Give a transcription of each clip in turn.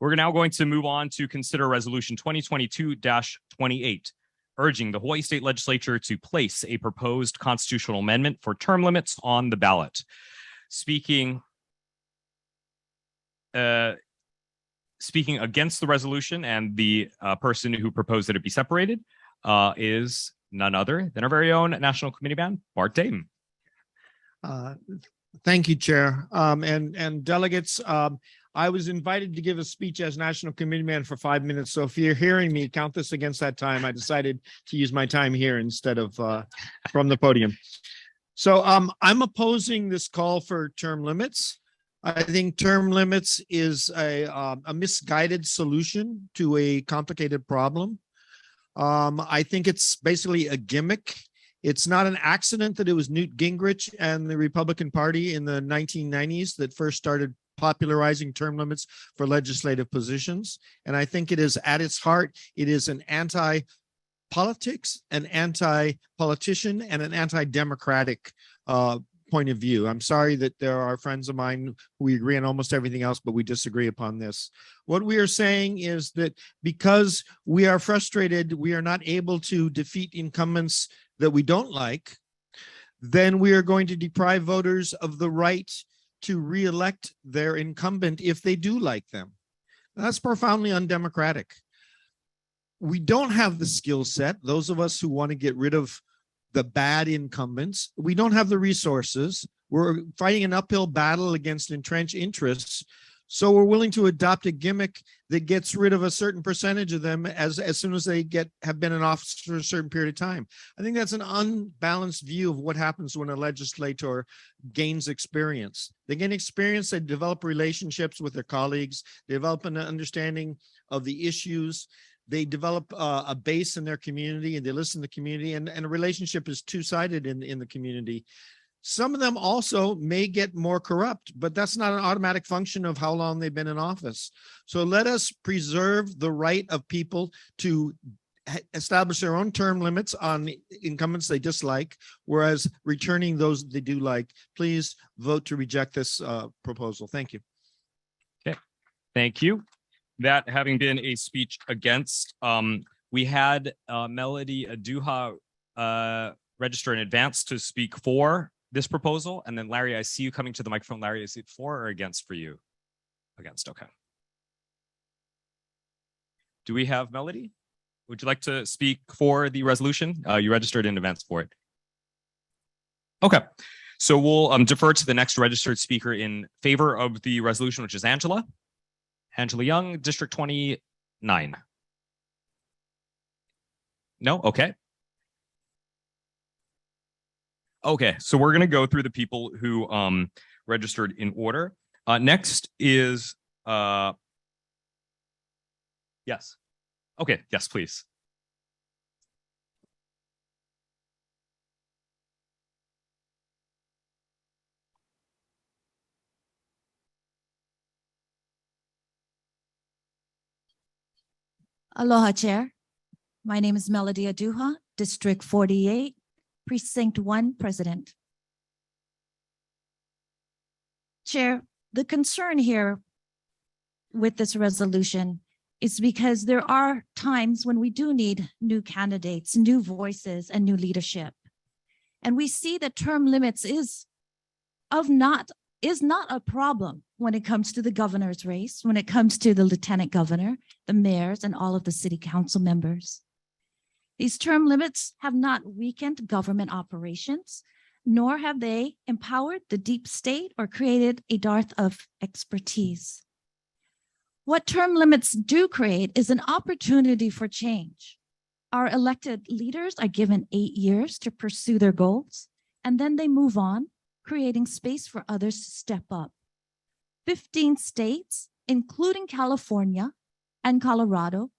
We're now going to move on to consider Resolution 2022-28, urging the Hawaii State Legislature to place a proposed constitutional amendment for term limits on the ballot. Speaking against the resolution and the person who proposed that it be separated is none other than our very own National Committeeman, Bart Dayton. Thank you, Chair. And delegates, I was invited to give a speech as National Committeeman for 5 minutes. So if you're hearing me, count this against that time. I decided to use my time here instead of from the podium. So I'm opposing this call for term limits. I think term limits is a misguided solution to a complicated problem. I think it's basically a gimmick. It's not an accident that it was Newt Gingrich and the Republican Party in the 1990s that first started popularizing term limits for legislative positions. And I think it is at its heart, it is an anti-politics, an anti-politician, and an anti-democratic point of view. I'm sorry that there are friends of mine who we agree on almost everything else, but we disagree upon this. What we are saying is that because we are frustrated, we are not able to defeat incumbents that we don't like, then we are going to deprive voters of the right to re-elect their incumbent if they do like them. That's profoundly undemocratic. We don't have the skill set, those of us who want to get rid of the bad incumbents. We don't have the resources. We're fighting an uphill battle against entrenched interests. So we're willing to adopt a gimmick that gets rid of a certain percentage of them as soon as they have been in office for a certain period of time. I think that's an unbalanced view of what happens when a legislator gains experience. They gain experience, they develop relationships with their colleagues, they develop an understanding of the issues, they develop a base in their community, and they listen to the community, and a relationship is two-sided in the community. Some of them also may get more corrupt, but that's not an automatic function of how long they've been in office. So let us preserve the right of people to establish their own term limits on incumbents they dislike, whereas returning those they do like. Please vote to reject this proposal. Thank you. Okay, thank you. That having been a speech against, we had Melody Aduha register in advance to speak for this proposal. And then Larry, I see you coming to the microphone. Larry, is it for or against for you? Against, okay. Do we have Melody? Would you like to speak for the resolution? You registered in advance for it. Okay, so we'll defer to the next registered speaker in favor of the resolution, which is Angela. Angela Young, District 29. No, okay. Okay, so we're going to go through the people who registered in order. Next is, yes. Okay, yes, please. Aloha, Chair. My name is Melody Aduha, District 48. Precinct 1 President. Chair, the concern here with this resolution is because there are times when we do need new candidates, new voices, and new leadership. And we see that term limits is not a problem when it comes to the governor's race, when it comes to the lieutenant governor, the mayors, and all of the city council members. These term limits have not weakened government operations, nor have they empowered the deep state or created a dearth of expertise. What term limits do create is an opportunity for change. Our elected leaders are given 8 years to pursue their goals, and then they move on, creating space for others to step up. 15 states, including California and Colorado,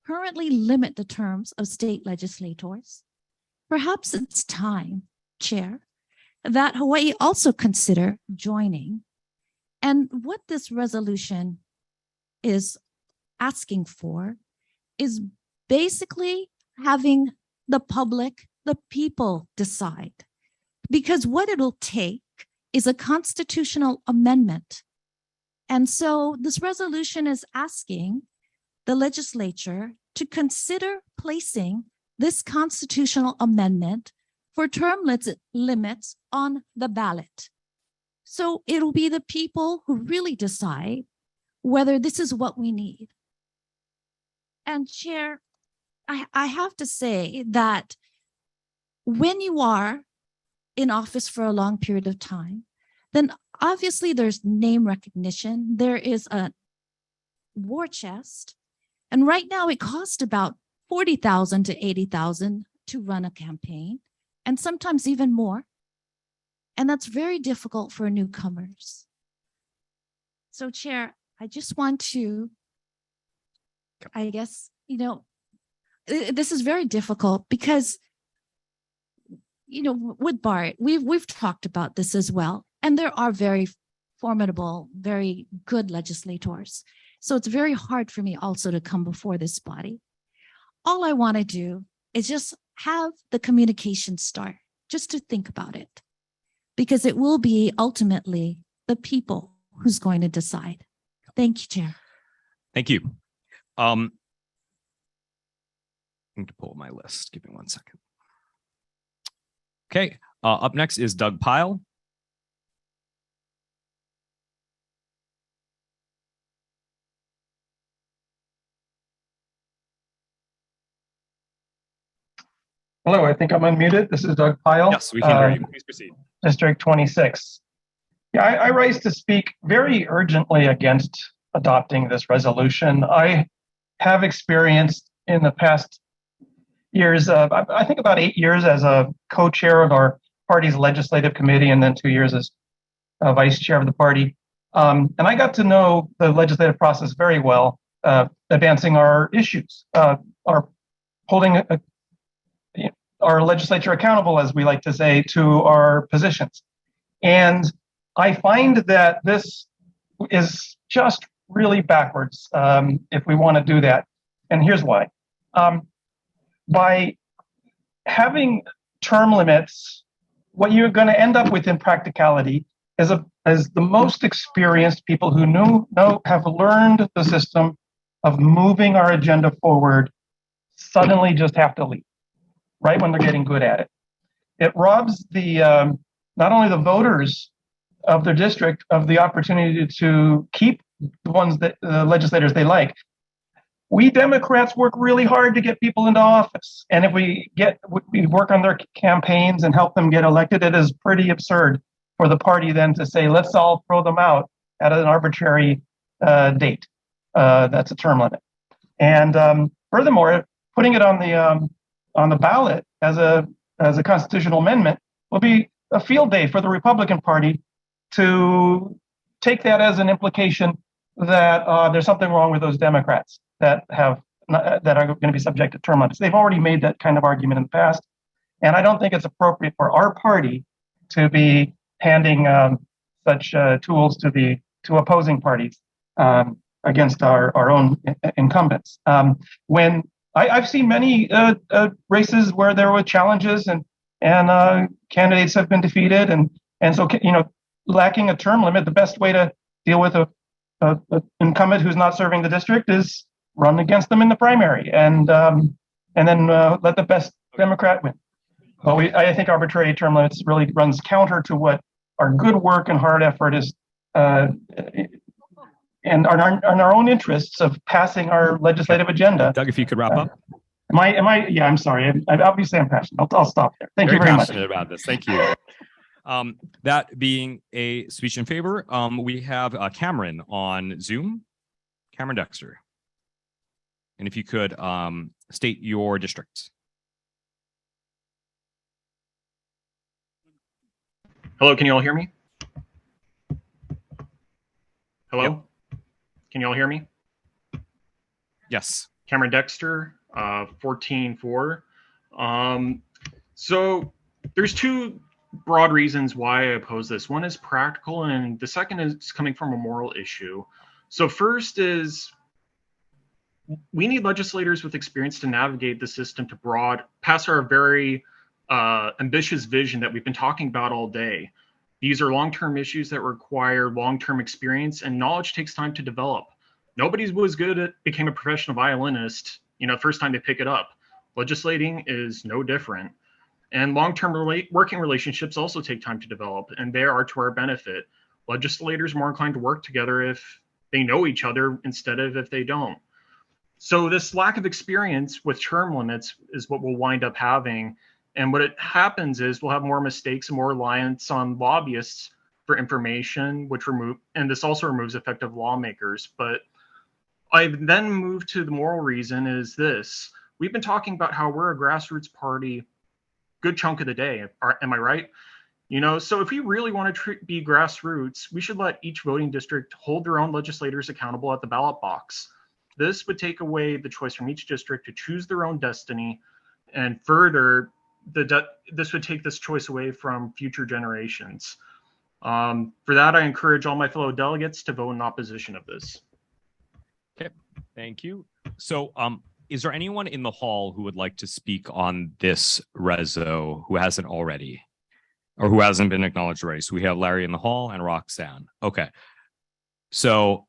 currently limit the terms of state legislators. Perhaps it's time, Chair, that Hawaii also consider joining. And what this resolution is asking for is basically having the public, the people decide. Because what it'll take is a constitutional amendment And so this resolution is asking the legislature to consider placing this constitutional amendment for term limits on the ballot. So it'll be the people who really decide whether this is what we need. And Chair, I have to say that when you are in office for a long period of time, then obviously there's name recognition. There is a war chest. And right now it costs about 40,000 to 80,000 to run a campaign, and sometimes even more. And that's very difficult for newcomers. So Chair, I just want to, I guess, this is very difficult because, with Bart, we've talked about this as well. And there are very formidable, very good legislators. So it's very hard for me also to come before this body. All I want to do is just have the communication start, just to think about it, because it will be ultimately the people who's going to decide. Thank you, Chair. Thank you. I need to pull my list. Give me 1 second. Okay. Up next is Doug Pyle. Hello, I think I'm unmuted. This is Doug Pyle. Yes, we can hear you. Please proceed. District 26. Yeah, I rise to speak very urgently against adopting this resolution. I have experienced in the past years, I think about 8 years as a co-chair of our party's legislative committee, and then 2 years as vice chair of the party. And I got to know the legislative process very well, advancing our issues, holding our legislature accountable, as we like to say, to our positions. And I find that this is just really backwards if we want to do that. And here's why. By having term limits, what you're going to end up with in practicality is the most experienced people who have learned the system of moving our agenda forward suddenly just have to leave right when they're getting good at it. It robs the not only the voters of their district of the opportunity to keep the ones that legislators they like. We Democrats work really hard to get people into office, and if we work on their campaigns and help them get elected, it is pretty absurd for the party then to say, let's all throw them out at an arbitrary date. That's a term limit. And furthermore, putting it on the ballot as a constitutional amendment will be a field day for the Republican Party to take that as an implication that there's something wrong with those Democrats that are going to be subject to term limits. They've already made that kind of argument in the past, and I don't think it's appropriate for our party to be handing such tools to opposing parties against our own incumbents. When I've seen many races where there were challenges and candidates have been defeated, and so lacking a term limit, the best way to deal with a incumbent who's not serving the district is run against them in the primary, and then let the best Democrat win. But I think arbitrary term limits really runs counter to what our good work and hard effort is, and our own interests of passing our legislative agenda. Doug, if you could wrap up. Am I? Yeah, I'm sorry. Obviously, I'm passionate. I'll stop there. Thank you very much. Very passionate about this. Thank you. That being a speech in favor, we have Cameron on Zoom. Cameron Dexter. And if you could state your district. Hello, can you all hear me? Hello? Yep. Can you all hear me? Yes. Cameron Dexter, 14-4. So there's two broad reasons why I oppose this. One is practical, and the second is coming from a moral issue. So first is we need legislators with experience to navigate the system to past our very ambitious vision that we've been talking about all day. These are long-term issues that require long-term experience, and knowledge takes time to develop. Nobody was good at became a professional violinist, first time they pick it up. Legislating is no different. And long-term working relationships also take time to develop, and they are to our benefit. Legislators are more inclined to work together if they know each other instead of if they don't. So this lack of experience with term limits is what we'll wind up having. And what it happens is we'll have more mistakes and more reliance on lobbyists for information, and this also removes effective lawmakers. But I then move to the moral reason is this. We've been talking about how we're a grassroots party good chunk of the day. Am I right? So if we really want to be grassroots, we should let each voting district hold their own legislators accountable at the ballot box. This would take away the choice from each district to choose their own destiny, and further, this would take this choice away from future generations. For that, I encourage all my fellow delegates to vote in opposition of this. Okay, thank you. So, is there anyone in the hall who would like to speak on this reso who hasn't already, or who hasn't been acknowledged already? So we have Larry in the hall and Roxanne. Okay. So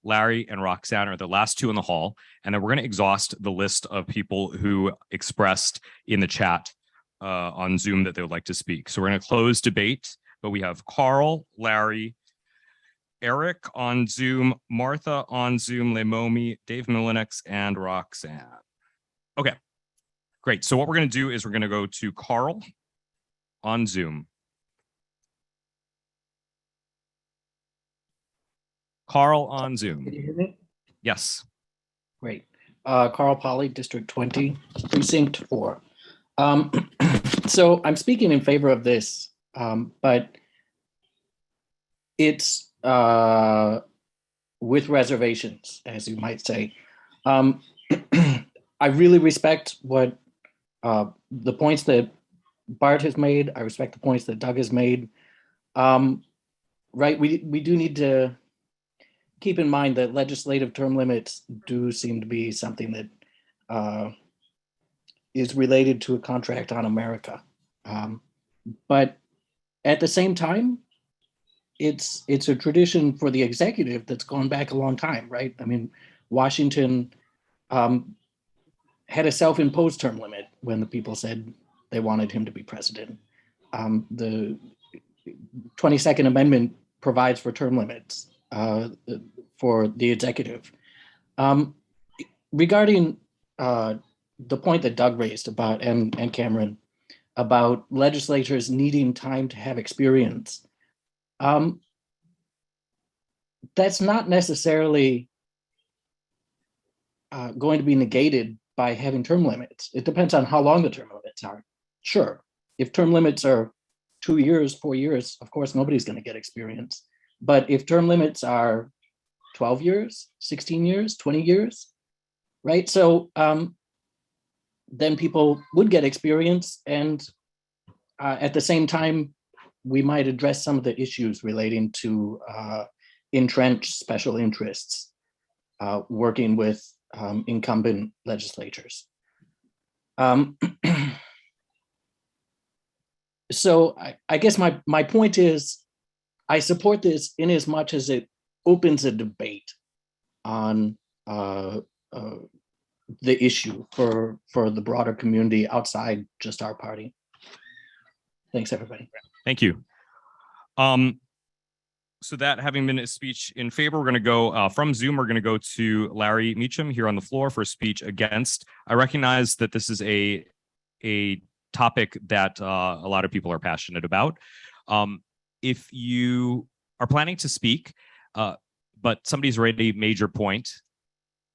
Larry and Roxanne are the last two in the hall, and then we're going to exhaust the list of people who expressed in the chat on Zoom that they would like to speak. So we're going to close debate, but we have Carl, Larry, Eric on Zoom, Martha on Zoom, Lemomi, Dave Milinix, and Roxanne. Okay, great. So what we're going to do is we're going to go to Carl on Zoom. Carl on Zoom. Can you hear me? Yes. Great. Carl Polly, District 20, Precinct 4. So I'm speaking in favor of this, but it's with reservations, as you might say. I really respect what the points that Bart has made. I respect the points that Doug has made. Right, we do need to keep in mind that legislative term limits do seem to be something that is related to a contract on America. But at the same time, it's a tradition for the executive that's gone back a long time, right? I mean, Washington had a self-imposed term limit when the people said they wanted him to be president. The 22nd Amendment provides for term limits for the executive. Regarding the point that Doug raised about, and Cameron, about legislators needing time to have experience, that's not necessarily going to be negated by having term limits. It depends on how long the term limits are. Sure, if term limits are 2 years, 4 years, of course, nobody's going to get experience. But if term limits are 12 years, 16 years, 20 years, right? So then people would get experience, and at the same time, we might address some of the issues relating to entrenched special interests working with incumbent legislators. So I guess my point is, I support this in as much as it opens a debate on the issue for the broader community outside just our party. Thanks, everybody. Thank you. So that having been a speech in favor, we're going to go from Zoom. We're going to go to Larry Meacham here on the floor for a speech against. I recognize that this is a topic that a lot of people are passionate about. If you are planning to speak, but somebody's already made your point,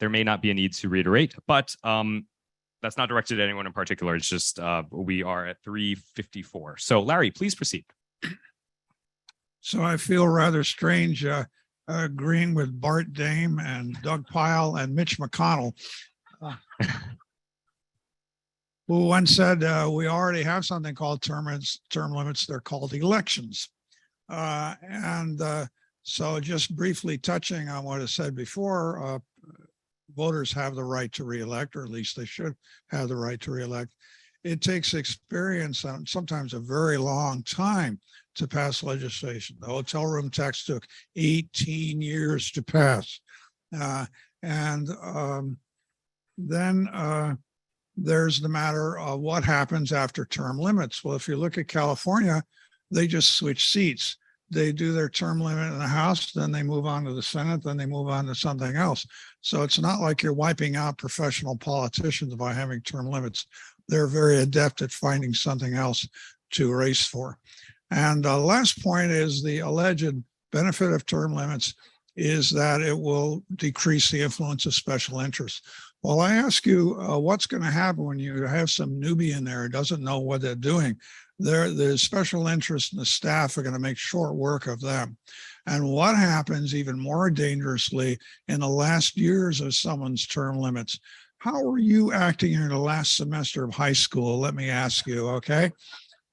there may not be a need to reiterate, but that's not directed at anyone in particular. It's just we are at 3:54. So Larry, please proceed. So I feel rather strange agreeing with Bart Dame and Doug Pyle and Mitch McConnell, who once said we already have something called term limits. They're called elections. So just briefly touching on what I said before, voters have the right to reelect, or at least they should have the right to reelect. it takes experience and sometimes a very long time to pass legislation. The hotel room tax took 18 years to pass. Then there's the matter of what happens after term limits. Well, if you look at California, they just switch seats. They do their term limit in the House, then they move on to the Senate, then they move on to something else. So it's not like you're wiping out professional politicians by having term limits. They're very adept at finding something else to race for. And the last point is the alleged benefit of term limits is that it will decrease the influence of special interests. Well, I ask you, what's going to happen when you have some newbie in there who doesn't know what they're doing? The special interests and the staff are going to make short work of them. And what happens even more dangerously in the last years of someone's term limits? How are you acting in the last semester of high school? Let me ask you, okay?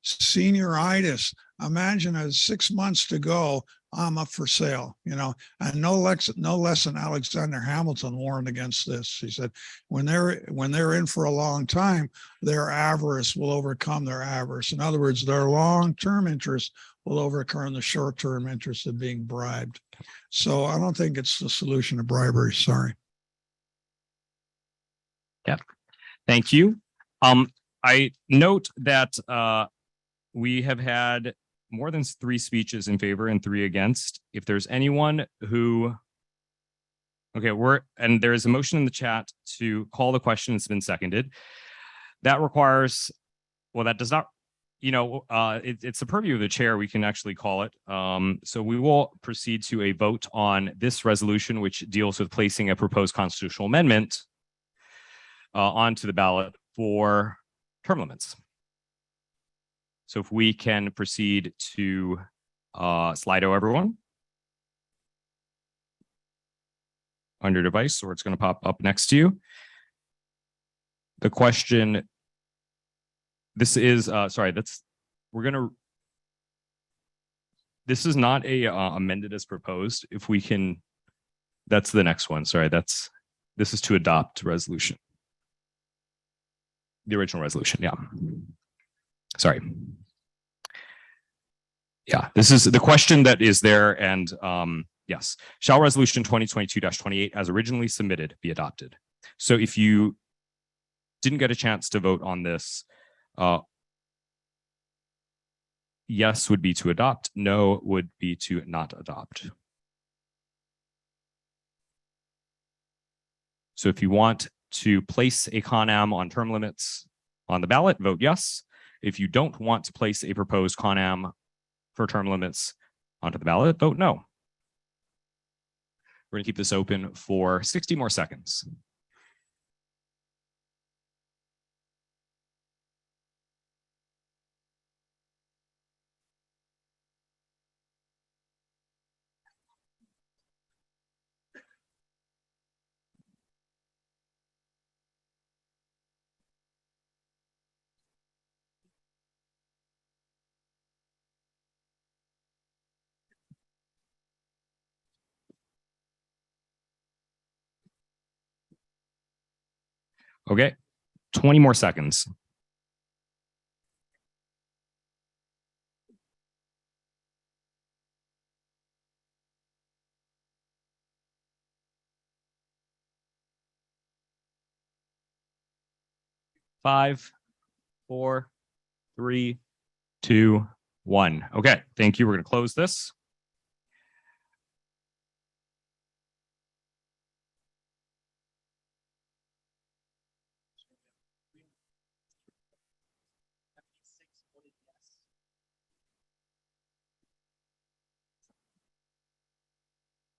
Senioritis. Imagine 6 months to go, I'm up for sale, and no less than Alexander Hamilton warned against this. He said, when they're in for a long time, their avarice will overcome their avarice. In other words, their long-term interest will overcome the short-term interest of being bribed. So I don't think it's the solution to bribery. Sorry. Yeah. Thank you. I note that we have had more than 3 speeches in favor and 3 against. If there's anyone who, and there is a motion in the chat to call the question. It's been seconded. That requires, that does not, it's the purview of the chair. We can actually call it. So we will proceed to a vote on this resolution, which deals with placing a proposed constitutional amendment onto the ballot for term limits. So if we can proceed to Slido, everyone, on your device, or it's going to pop up next to you. The question, this is, this is not a amended as proposed. If we can, that's the next one. Sorry, this is to adopt resolution. The original resolution, yeah. Sorry. Yeah, this is the question that is there. And yes, shall resolution 2022-28 as originally submitted be adopted? So if you didn't get a chance to vote on this, yes would be to adopt, no would be to not adopt. So if you want to place a CONAM on term limits on the ballot, vote yes. If you don't want to place a proposed CONAM for term limits onto the ballot, vote no. We're going to keep this open for 60 more seconds. Okay, 20 more seconds. Five, 4, 3, 2, 1. Okay, thank you. We're going to close this.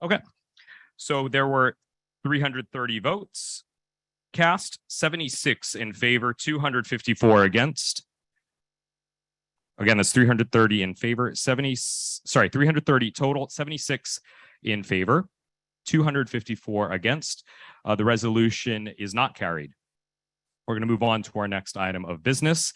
Okay, so there were 330 votes cast, 76 in favor, 254 against. Again, that's 330 in favor, 330 total, 76 in favor, 254 against. The resolution is not carried. We're going to move on to our next item of business.